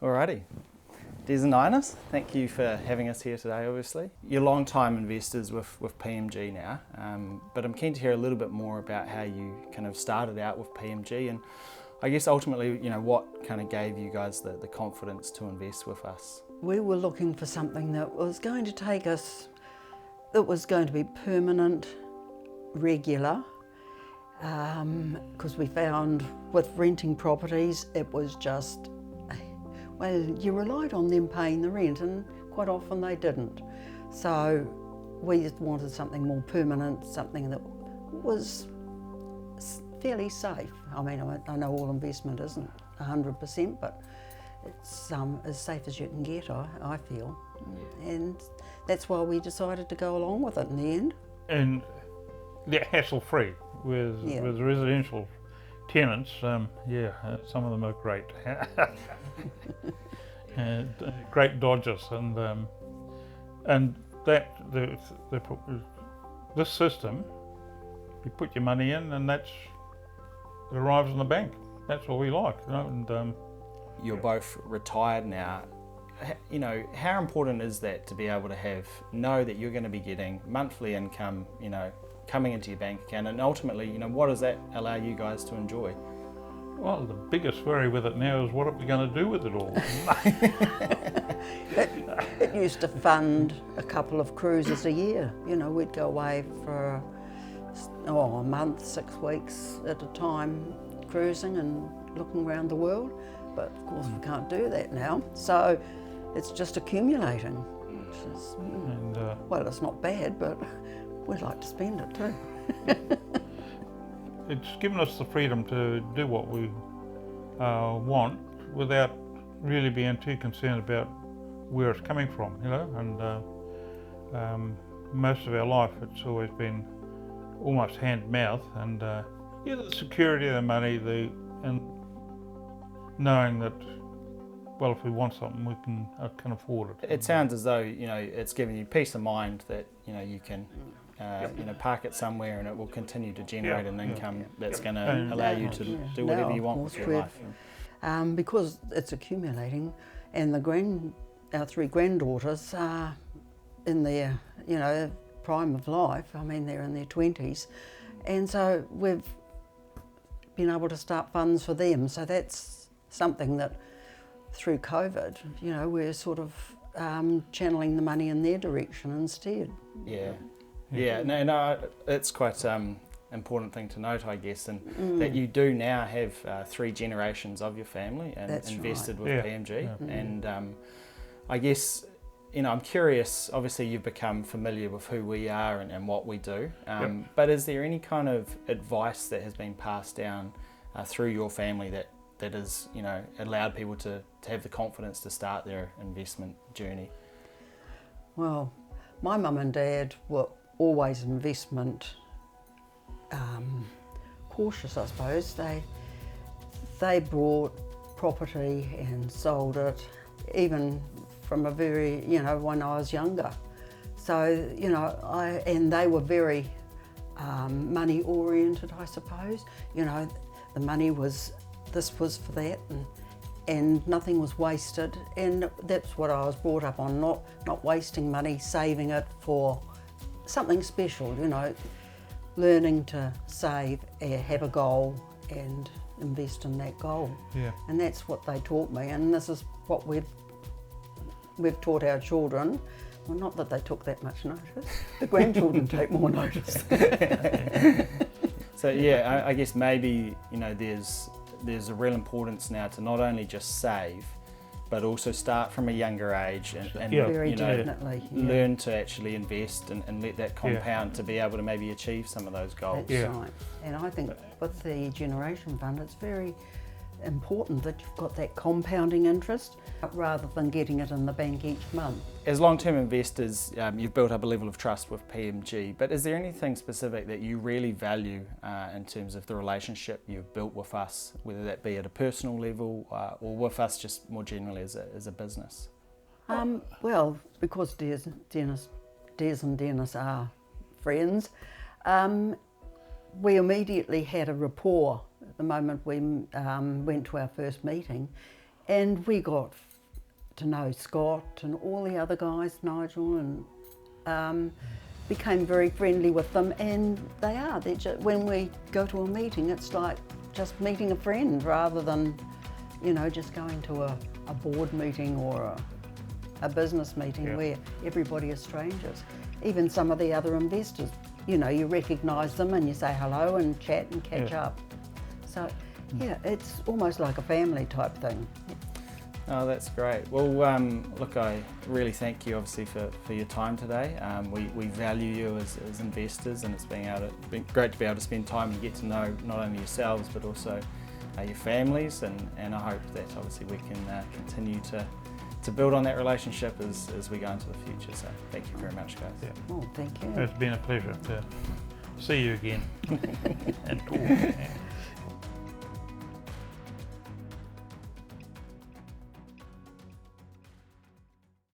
Alrighty. Des and Ines, thank you for having us here today, obviously. You're long-time investors with PMG now, but I'm keen to hear a little bit more about how you kind of started out with PMG and I guess ultimately, what kind of gave you guys the confidence to invest with us? We were looking for something that was going to take us, that was going to be permanent, regular, because we found with renting properties, it was just, well, you relied on them paying the rent and quite often they didn't. So we just wanted something more permanent, something that was fairly safe. I mean, I know all investment isn't 100%, but it's as safe as you can get, I feel. Yeah. And that's why we decided to go along with it in the end. And they're hassle-free with residential tenants. Some of them are great. And great dodgers, and that this system, you put your money in, and it arrives in the bank. That's what we like, And you're both retired now. How important is that to be able to know that you're going to be getting monthly income, coming into your bank account, and ultimately, what does that allow you guys to enjoy? Well, the biggest worry with it now is what are we going to do with it all? It used to fund a couple of cruises a year. We'd go away for a month, 6 weeks at a time, cruising and looking around the world. But of course we can't do that now. So it's just accumulating, which is, well, it's not bad, but we'd like to spend it too. It's given us the freedom to do what we want without really being too concerned about where it's coming from, and most of our life it's always been almost hand-to-mouth, and the security of the money, and knowing that, well, if we want something, we can afford it. It sounds as though it's giving you peace of mind that you can park it somewhere and it will continue to generate an income that's going to allow you to do whatever you want with your life. Because it's accumulating, and our 3 granddaughters are in their prime of life. I mean, they're in their 20s, and so we've been able to start funds for them. So that's something that through COVID, we're sort of channeling the money in their direction instead. No, it's quite important thing to note, I guess, and that you do now have 3 generations of your family and that's invested right. with PMG. And I guess, I'm curious, obviously you've become familiar with who we are and what we do, but is there any kind of advice that has been passed down through your family that has allowed people to have the confidence to start their investment journey? Well, my mum and dad were always investment cautious, I suppose. They bought property and sold it, even from a very, when I was younger. So, and they were very money oriented, I suppose. The money was, this was for that, and nothing was wasted. And that's what I was brought up on, not wasting money, saving it for something special, learning to save, have a goal and invest in that goal. Yeah. And that's what they taught me, and this is what we've taught our children. Well, not that they took that much notice. The grandchildren take more notice. So I guess maybe there's a real importance now to not only just save, but also start from a younger age and very definitely learn to actually invest and let that compound to be able to maybe achieve some of those goals. That's right. And I think with the Generation Fund, it's very important that you've got that compounding interest rather than getting it in the bank each month. As long-term investors, you've built up a level of trust with PMG, but is there anything specific that you really value in terms of the relationship you've built with us, whether that be at a personal level or with us just more generally as a business? Well, because Des and Dennis are friends, we immediately had a rapport the moment we went to our first meeting, and we got to know Scott and all the other guys, Nigel, and became very friendly with them. And they are. When we go to a meeting, it's like just meeting a friend rather than, just going to a board meeting or a business meeting where everybody is strangers. Even some of the other investors, you recognise them and you say hello and chat and catch up. So, it's almost like a family type thing. Oh, that's great. Well, look, I really thank you, obviously, for your time today. We value you as investors, and it's been great to be able to spend time and get to know not only yourselves but also your families. And I hope that obviously we can continue to build on that relationship as we go into the future. So thank you very much, guys. Yeah. Oh, thank you. It's been a pleasure to see you again and talk.